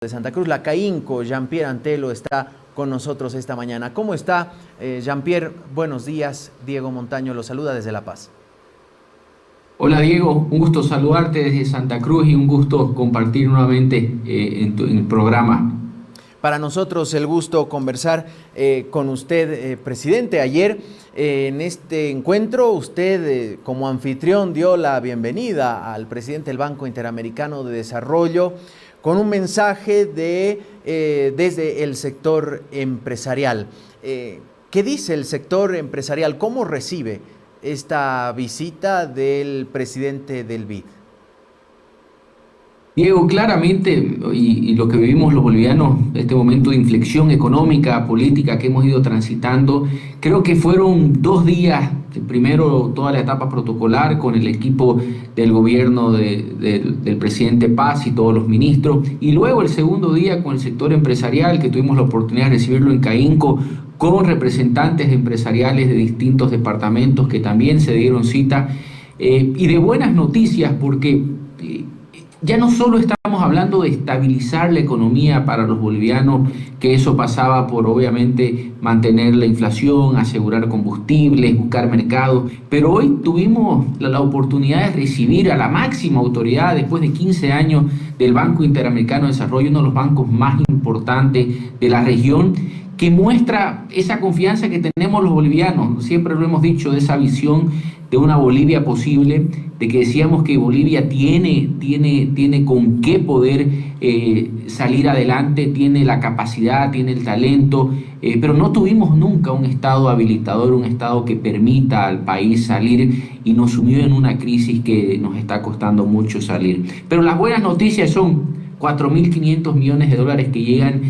de Santa Cruz, la CAINCO. Jean-Pierre Antelo está con nosotros esta mañana. ¿Cómo está, Jean-Pierre? Buenos días. Diego Montaño lo saluda desde La Paz. Hola Diego, un gusto saludarte desde Santa Cruz y un gusto compartir nuevamente en el programa. Para nosotros el gusto conversar con usted, presidente. Ayer en este encuentro usted como anfitrión dio la bienvenida al presidente del Banco Interamericano de Desarrollo con un mensaje desde el sector empresarial. ¿Qué dice el sector empresarial? ¿Cómo recibe esta visita del presidente del BID? Diego, claramente, y lo que vivimos los bolivianos, este momento de inflexión económica, política que hemos ido transitando, creo que fueron 2 días, primero toda la etapa protocolar con el equipo del gobierno del presidente Paz y todos los ministros, y luego el segundo día con el sector empresarial, que tuvimos la oportunidad de recibirlo en CAINCO, con representantes empresariales de distintos departamentos que también se dieron cita, y de buenas noticias porque ya no solo estamos hablando de estabilizar la economía para los bolivianos, que eso pasaba por obviamente mantener la inflación, asegurar combustibles, buscar mercados, pero hoy tuvimos la oportunidad de recibir a la máxima autoridad después de 15 años del Banco Interamericano de Desarrollo, uno de los bancos más importantes de la región, que muestra esa confianza que tenemos los bolivianos. Siempre lo hemos dicho, de esa visión de una Bolivia posible, de que decíamos que Bolivia tiene con qué poder salir adelante, tiene la capacidad, tiene el talento, pero no tuvimos nunca un Estado habilitador, un Estado que permita al país salir, y nos sumió en una crisis que nos está costando mucho salir. Pero las buenas noticias son 4.500 millones de dólares que llegan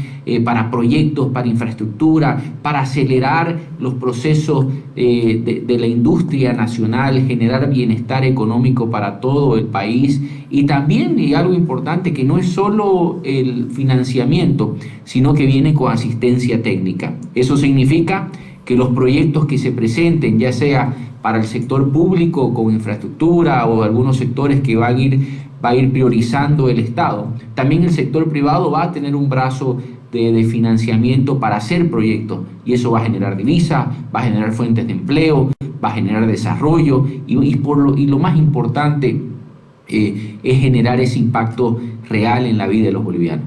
para proyectos, para infraestructura, para acelerar los procesos de la industria nacional, generar bienestar económico para todo el país. Y también, y algo importante, que no es solo el financiamiento, sino que viene con asistencia técnica. Eso significa que los proyectos que se presenten, ya sea para el sector público con infraestructura o algunos sectores que va a ir priorizando el Estado, también el sector privado va a tener un brazo de financiamiento para hacer proyectos, y eso va a generar divisas, va a generar fuentes de empleo, va a generar desarrollo y lo más importante es generar ese impacto real en la vida de los bolivianos.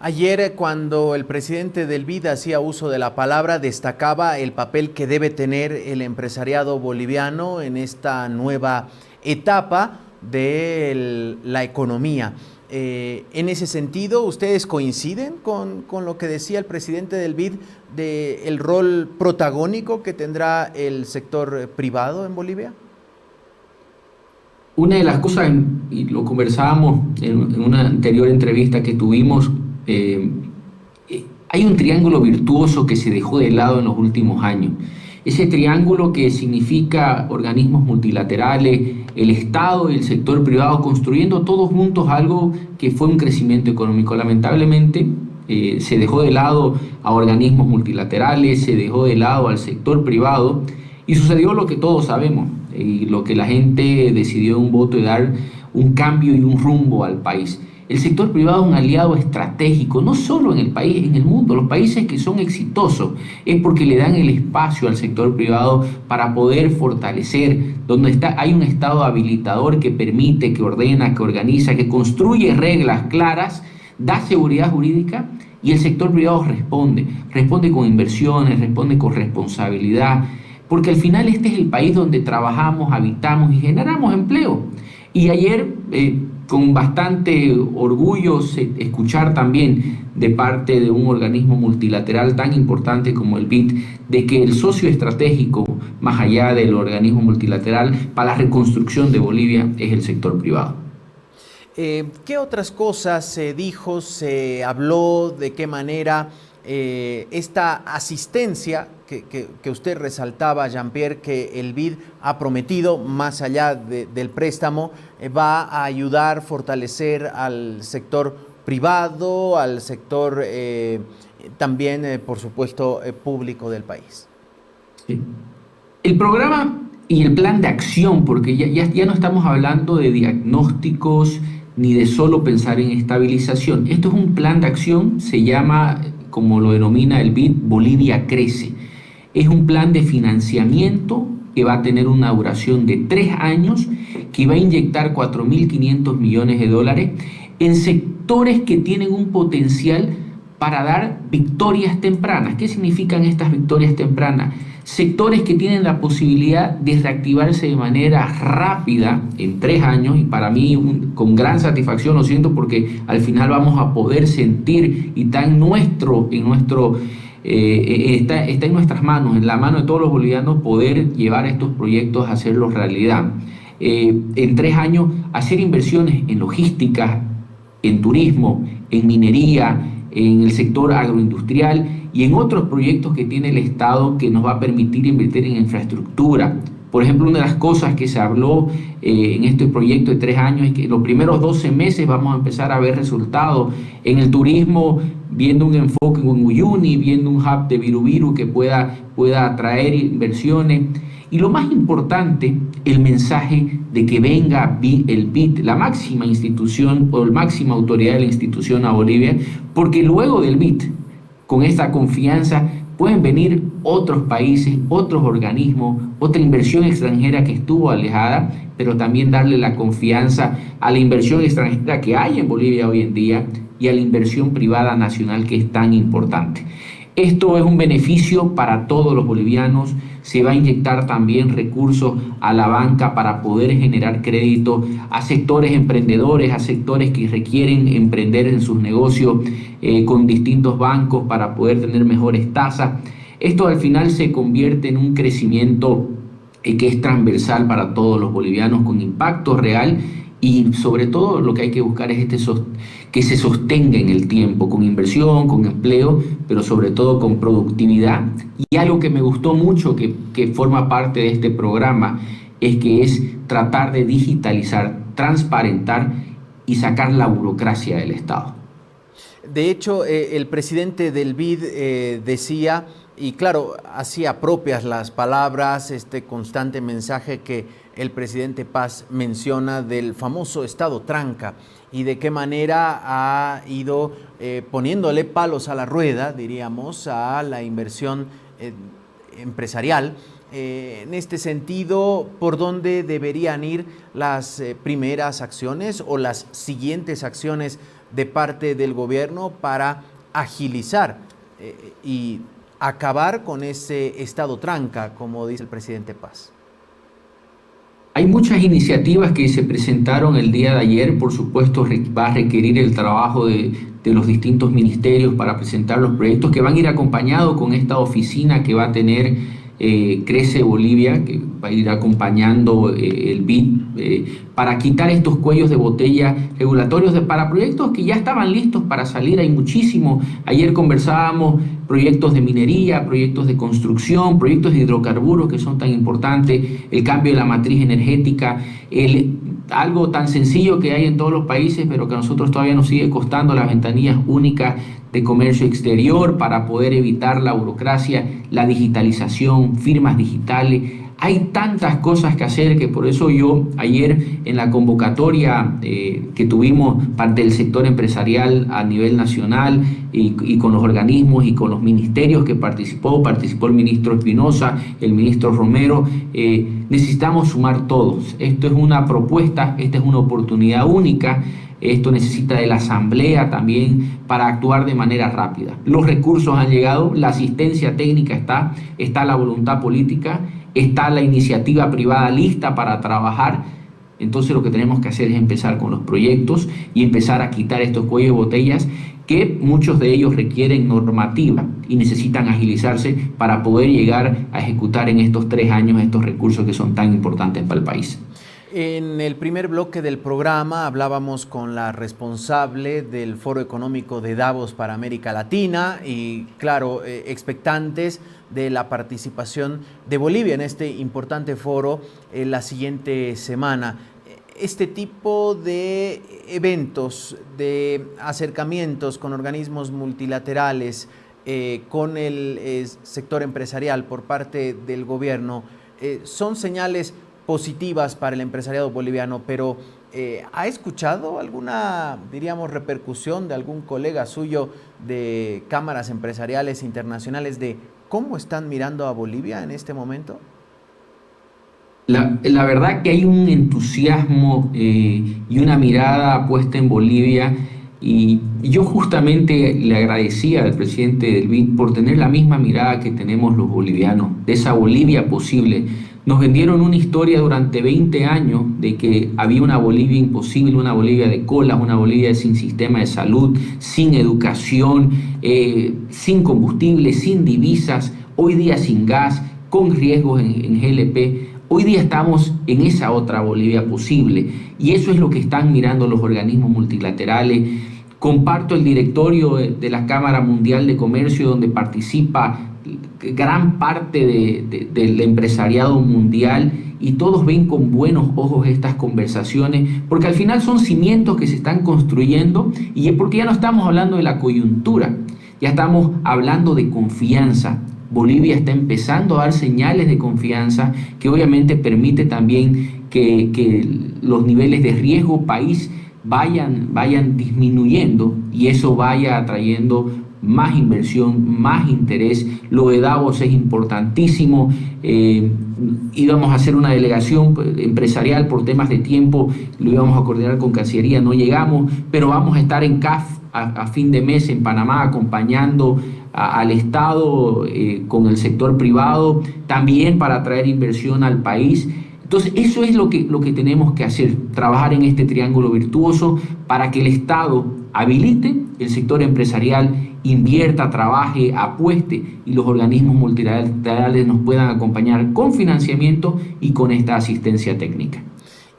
Ayer, cuando el presidente del BID hacía uso de la palabra, destacaba el papel que debe tener el empresariado boliviano en esta nueva etapa de la economía. En ese sentido, ¿ustedes coinciden con lo que decía el presidente del BID del rol protagónico que tendrá el sector privado en Bolivia? Una de las cosas, y lo conversábamos en una anterior entrevista que tuvimos, hay un triángulo virtuoso que se dejó de lado en los últimos años. Ese triángulo que significa organismos multilaterales, el Estado y el sector privado construyendo todos juntos algo que fue un crecimiento económico. Lamentablemente se dejó de lado a organismos multilaterales, se dejó de lado al sector privado, y sucedió lo que todos sabemos, y lo que la gente decidió en un voto, de dar un cambio y un rumbo al país. El sector privado es un aliado estratégico, no solo en el país, en el mundo. Los países que son exitosos es porque le dan el espacio al sector privado para poder fortalecer, donde hay un Estado habilitador que permite, que ordena, que organiza, que construye reglas claras, da seguridad jurídica, y el sector privado responde con inversiones, responde con responsabilidad, porque al final este es el país donde trabajamos, habitamos y generamos empleo. Y ayer, con bastante orgullo, escuchar también de parte de un organismo multilateral tan importante como el BID, de que el socio estratégico, más allá del organismo multilateral, para la reconstrucción de Bolivia es el sector privado. ¿Qué otras cosas se dijo, se habló, de qué manera esta asistencia que usted resaltaba, Jean-Pierre, que el BID ha prometido, más allá del préstamo, va a ayudar, fortalecer al sector privado, al sector también, por supuesto, público del país? Sí. El programa y el plan de acción, porque ya no estamos hablando de diagnósticos ni de solo pensar en estabilización. Esto es un plan de acción, se llama, como lo denomina el BID, Bolivia Crece. Es un plan de financiamiento que va a tener una duración de 3 años, que va a inyectar 4.500 millones de dólares en sectores que tienen un potencial para dar victorias tempranas. ¿Qué significan estas victorias tempranas? Sectores que tienen la posibilidad de reactivarse de manera rápida en 3 años, y para mí con gran satisfacción lo siento, porque al final vamos a poder sentir, y está en está en nuestras manos, en la mano de todos los bolivianos, poder llevar estos proyectos a hacerlos realidad. En 3 años, hacer inversiones en logística, en turismo, en minería, en el sector agroindustrial y en otros proyectos que tiene el Estado, que nos va a permitir invertir en infraestructura. Por ejemplo, una de las cosas que se habló en este proyecto de 3 años es que los primeros 12 meses vamos a empezar a ver resultados en el turismo, viendo un enfoque en Uyuni, viendo un hub de Virubiru que pueda atraer inversiones. Y lo más importante, el mensaje de que venga el BID, la máxima institución o la máxima autoridad de la institución a Bolivia, porque luego del BID, con esta confianza, pueden venir otros países, otros organismos, otra inversión extranjera que estuvo alejada, pero también darle la confianza a la inversión extranjera que hay en Bolivia hoy en día y a la inversión privada nacional, que es tan importante. Esto es un beneficio para todos los bolivianos. Se va a inyectar también recursos a la banca para poder generar crédito a sectores emprendedores, a sectores que requieren emprender en sus negocios con distintos bancos para poder tener mejores tasas. Esto al final se convierte en un crecimiento que es transversal para todos los bolivianos, con impacto real, y sobre todo lo que hay que buscar es que se sostenga en el tiempo, con inversión, con empleo, pero sobre todo con productividad. Y algo que me gustó mucho, que forma parte de este programa, es tratar de digitalizar, transparentar y sacar la burocracia del Estado. De hecho, el presidente del BID decía, y claro, hacía propias las palabras, este constante mensaje que el presidente Paz menciona del famoso Estado tranca, y de qué manera ha ido poniéndole palos a la rueda, diríamos, a la inversión empresarial. En este sentido, ¿por dónde deberían ir las primeras acciones o las siguientes acciones de parte del gobierno para agilizar y acabar con ese estado tranca, como dice el presidente Paz? Hay muchas iniciativas que se presentaron el día de ayer. Por supuesto, va a requerir el trabajo de los distintos ministerios para presentar los proyectos, que van a ir acompañados con esta oficina que va a tener Crece Bolivia, que va a ir acompañando el BID, para quitar estos cuellos de botella regulatorios para proyectos que ya estaban listos para salir. Hay muchísimo. Ayer conversábamos proyectos de minería, proyectos de construcción, proyectos de hidrocarburos que son tan importantes, el cambio de la matriz energética, algo tan sencillo que hay en todos los países, pero que a nosotros todavía nos sigue costando, las ventanillas únicas de comercio exterior para poder evitar la burocracia, la digitalización, firmas digitales. Hay tantas cosas que hacer, que por eso yo ayer en la convocatoria que tuvimos parte del sector empresarial a nivel nacional y con los organismos y con los ministerios que participó el ministro Espinosa, el ministro Romero, necesitamos sumar todos. Esto es una propuesta, esta es una oportunidad única. Esto necesita de la asamblea también para actuar de manera rápida. Los recursos han llegado, la asistencia técnica está la voluntad política, está la iniciativa privada lista para trabajar. Entonces lo que tenemos que hacer es empezar con los proyectos y empezar a quitar estos cuellos de botellas, que muchos de ellos requieren normativa y necesitan agilizarse para poder llegar a ejecutar en estos 3 años estos recursos que son tan importantes para el país. En el primer bloque del programa hablábamos con la responsable del Foro Económico de Davos para América Latina y, claro, expectantes de la participación de Bolivia en este importante foro la siguiente semana. Este tipo de eventos, de acercamientos con organismos multilaterales, con el sector empresarial por parte del gobierno, son señales positivas para el empresariado boliviano, pero ¿Ha escuchado alguna, diríamos, repercusión de algún colega suyo de cámaras empresariales internacionales de cómo están mirando a Bolivia en este momento? La verdad que hay un entusiasmo y una mirada puesta en Bolivia y yo justamente le agradecía al presidente del BID por tener la misma mirada que tenemos los bolivianos, de esa Bolivia posible. Nos vendieron una historia durante 20 años de que había una Bolivia imposible, una Bolivia de colas, una Bolivia sin sistema de salud, sin educación, sin combustible, sin divisas, hoy día sin gas, con riesgos en GLP. Hoy día estamos en esa otra Bolivia posible y eso es lo que están mirando los organismos multilaterales. Comparto el directorio de la Cámara Mundial de Comercio donde participa gran parte del empresariado mundial y todos ven con buenos ojos estas conversaciones porque al final son cimientos que se están construyendo y es porque ya no estamos hablando de la coyuntura, ya estamos hablando de confianza. Bolivia está empezando a dar señales de confianza que obviamente permite también que los niveles de riesgo país vayan disminuyendo y eso vaya atrayendo más inversión, más interés. Lo de Davos es importantísimo. Íbamos a hacer una delegación empresarial por temas de tiempo, lo íbamos a coordinar con Cancillería, no llegamos, pero vamos a estar en CAF a fin de mes en Panamá acompañando al Estado con el sector privado, también para atraer inversión al país. Entonces, eso es lo que tenemos que hacer, trabajar en este triángulo virtuoso para que el Estado habilite, el sector empresarial invierta, trabaje, apueste y los organismos multilaterales nos puedan acompañar con financiamiento y con esta asistencia técnica.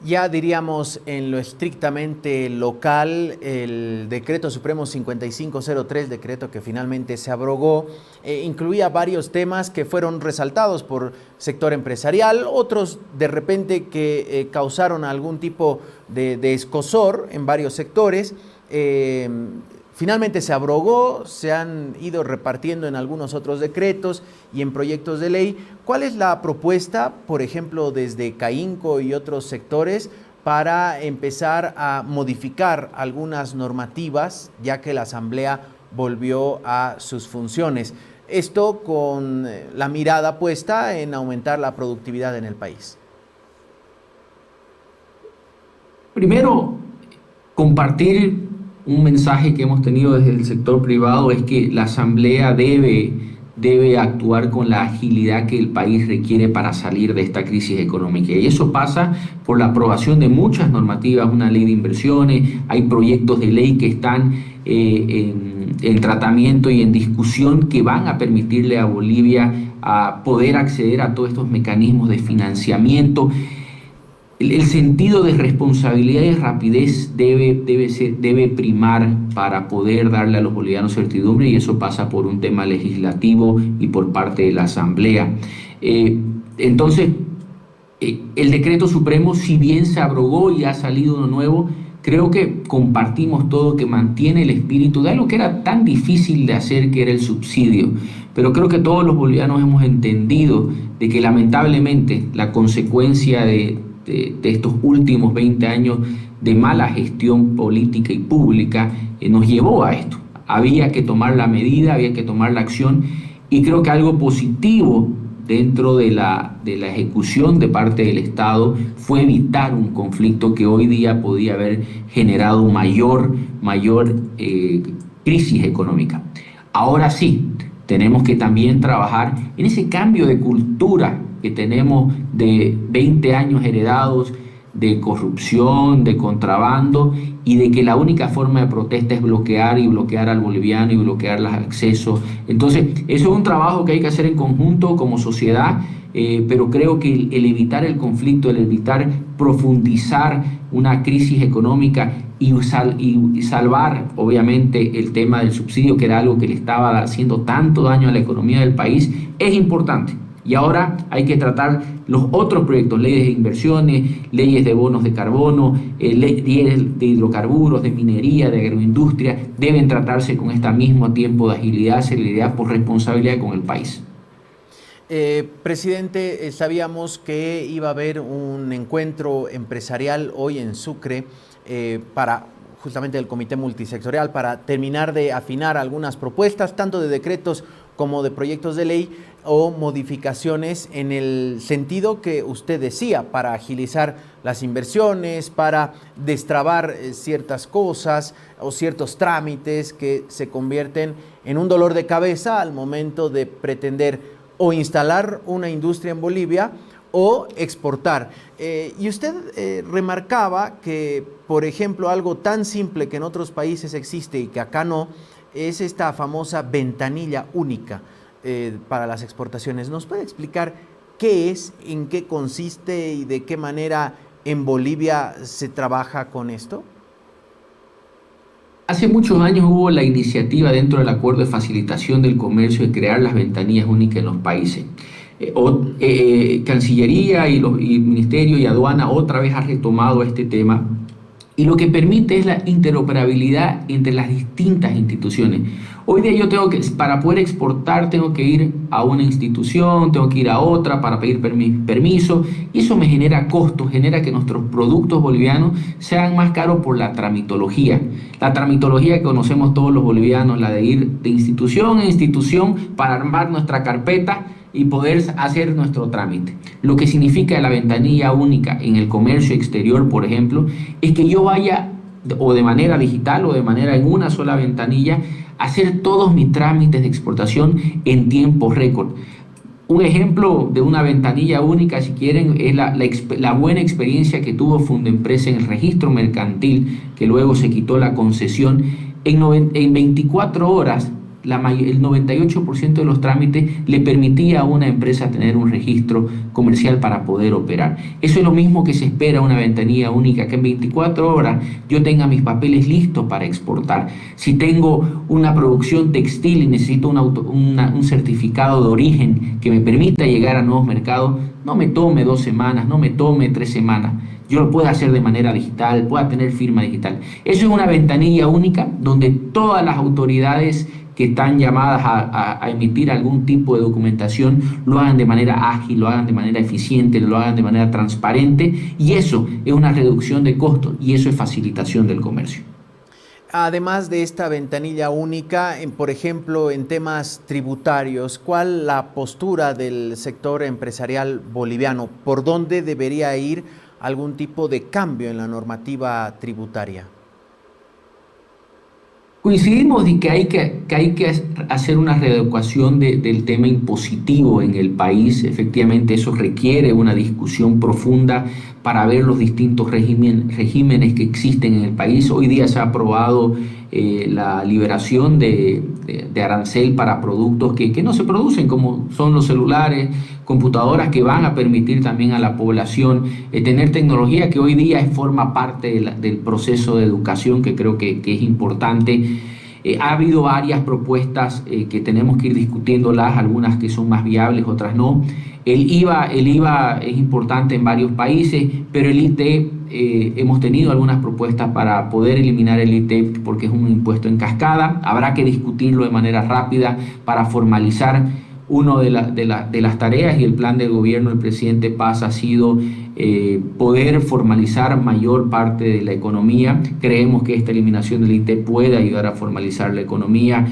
Ya diríamos en lo estrictamente local, el decreto supremo 5503, decreto que finalmente se abrogó, incluía varios temas que fueron resaltados por sector empresarial, otros de repente que causaron algún tipo de escozor en varios sectores. Finalmente se abrogó, se han ido repartiendo en algunos otros decretos y en proyectos de ley. ¿Cuál es la propuesta, por ejemplo, desde CAINCO y otros sectores para empezar a modificar algunas normativas, ya que la Asamblea volvió a sus funciones? Esto con la mirada puesta en aumentar la productividad en el país. Primero, compartir un mensaje que hemos tenido desde el sector privado es que la Asamblea debe actuar con la agilidad que el país requiere para salir de esta crisis económica. Y eso pasa por la aprobación de muchas normativas, una ley de inversiones, hay proyectos de ley que están en tratamiento y en discusión que van a permitirle a Bolivia a poder acceder a todos estos mecanismos de financiamiento. El sentido de responsabilidad y rapidez debe primar para poder darle a los bolivianos certidumbre y eso pasa por un tema legislativo y por parte de la Asamblea. Entonces, el decreto supremo, si bien se abrogó y ha salido uno nuevo, creo que compartimos todo que mantiene el espíritu de algo que era tan difícil de hacer, que era el subsidio. Pero creo que todos los bolivianos hemos entendido de que lamentablemente la consecuencia de estos últimos 20 años de mala gestión política y pública nos llevó a esto. Había que tomar la medida, había que tomar la acción y creo que algo positivo dentro de la ejecución de parte del Estado fue evitar un conflicto que hoy día podía haber generado mayor crisis económica. Ahora sí, tenemos que también trabajar en ese cambio de cultura que tenemos de 20 años heredados de corrupción, de contrabando y de que la única forma de protesta es bloquear al boliviano y bloquear los accesos. Entonces, eso es un trabajo que hay que hacer en conjunto como sociedad, pero creo que el evitar el conflicto, el evitar profundizar una crisis económica y salvar, obviamente, el tema del subsidio, que era algo que le estaba haciendo tanto daño a la economía del país, es importante. Y ahora hay que tratar los otros proyectos, leyes de inversiones, leyes de bonos de carbono, leyes de hidrocarburos, de minería, de agroindustria, deben tratarse con este mismo tiempo de agilidad, celeridad, por responsabilidad con el país. Presidente, sabíamos que iba a haber un encuentro empresarial hoy en Sucre para justamente el Comité Multisectorial para terminar de afinar algunas propuestas, tanto de decretos como de proyectos de ley o modificaciones en el sentido que usted decía, para agilizar las inversiones, para destrabar ciertas cosas o ciertos trámites que se convierten en un dolor de cabeza al momento de pretender o instalar una industria en Bolivia o exportar. Y usted remarcaba que, por ejemplo, algo tan simple que en otros países existe y que acá no, es esta famosa ventanilla única para las exportaciones. ¿Nos puede explicar qué es, en qué consiste y de qué manera en Bolivia se trabaja con esto? Hace muchos años hubo la iniciativa dentro del Acuerdo de Facilitación del Comercio de crear las ventanillas únicas en los países. Cancillería y Ministerio y Aduana otra vez ha retomado este tema y lo que permite es la interoperabilidad entre las distintas instituciones. Hoy día yo tengo que, para poder exportar, tengo que ir a una institución, tengo que ir a otra para pedir permiso, y eso me genera costos, genera que nuestros productos bolivianos sean más caros por la tramitología. La tramitología que conocemos todos los bolivianos, la de ir de institución en institución para armar nuestra carpeta y poder hacer nuestro trámite. Lo que significa la ventanilla única en el comercio exterior, por ejemplo, es que yo vaya o de manera digital o de manera en una sola ventanilla hacer todos mis trámites de exportación en tiempo récord. Un ejemplo de una ventanilla única, si quieren, es la buena experiencia que tuvo Fundempresa en el registro mercantil, que luego se quitó la concesión. En 24 horas, el 98% de los trámites le permitía a una empresa tener un registro comercial para poder operar. Eso es lo mismo que se espera una ventanilla única, que en 24 horas yo tenga mis papeles listos para exportar. Si tengo una producción textil y necesito un certificado de origen que me permita llegar a nuevos mercados, no me tome 2 semanas, no me tome 3 semanas. Yo lo puedo hacer de manera digital, pueda tener firma digital. Eso es una ventanilla única donde todas las autoridades que están llamadas a emitir algún tipo de documentación lo hagan de manera ágil, lo hagan de manera eficiente, lo hagan de manera transparente, y eso es una reducción de costos y eso es facilitación del comercio. Además de esta ventanilla única, por ejemplo, en temas tributarios, ¿cuál la postura del sector empresarial boliviano? ¿Por dónde debería ir algún tipo de cambio en la normativa tributaria? Coincidimos de que hay que hacer una readecuación del tema impositivo en el país. Efectivamente, eso requiere una discusión profunda para ver los distintos regímenes que existen en el país. Hoy día se ha aprobado la liberación de arancel para productos que no se producen, como son los celulares, computadoras, que van a permitir también a la población tener tecnología que hoy día forma parte del proceso de educación, que creo que es importante. Ha habido varias propuestas que tenemos que ir discutiéndolas, algunas que son más viables, otras no. El IVA es importante en varios países, pero el ITE, hemos tenido algunas propuestas para poder eliminar el ITE porque es un impuesto en cascada. Habrá que discutirlo de manera rápida para formalizar una de las tareas, y el plan de gobierno del presidente Paz ha sido poder formalizar mayor parte de la economía. Creemos que esta eliminación del ITE puede ayudar a formalizar la economía.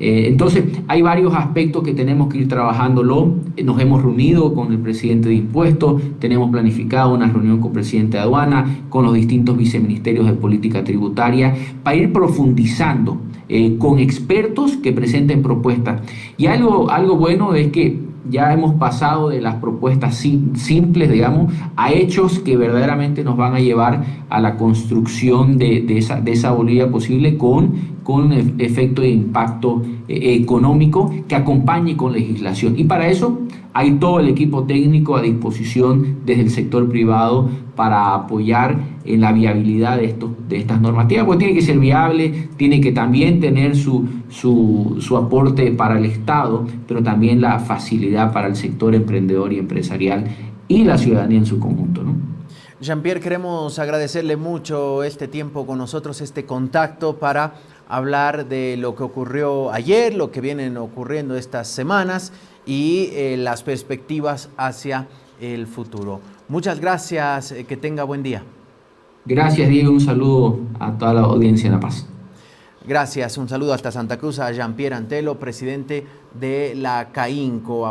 Entonces, hay varios aspectos que tenemos que ir trabajándolo. Nos hemos reunido con el presidente de Impuestos, tenemos planificado una reunión con el presidente de Aduana, con los distintos viceministerios de política tributaria, para ir profundizando con expertos que presenten propuestas. Y algo bueno es que ya hemos pasado de las propuestas simples, digamos, a hechos que verdaderamente nos van a llevar a la construcción de esa Bolivia posible con efecto de impacto económico que acompañe con legislación. Y para eso hay todo el equipo técnico a disposición desde el sector privado para apoyar en la viabilidad de estas normativas, porque tiene que ser viable, tiene que también tener su aporte para el Estado, pero también la facilidad para el sector emprendedor y empresarial y la ciudadanía en su conjunto, ¿no? Jean-Pierre, queremos agradecerle mucho este tiempo con nosotros, este contacto para hablar de lo que ocurrió ayer, lo que vienen ocurriendo estas semanas y las perspectivas hacia el futuro. Muchas gracias, que tenga buen día. Gracias, Diego. Un saludo a toda la audiencia de La Paz. Gracias. Un saludo hasta Santa Cruz a Jean-Pierre Antelo, presidente de la CAINCO.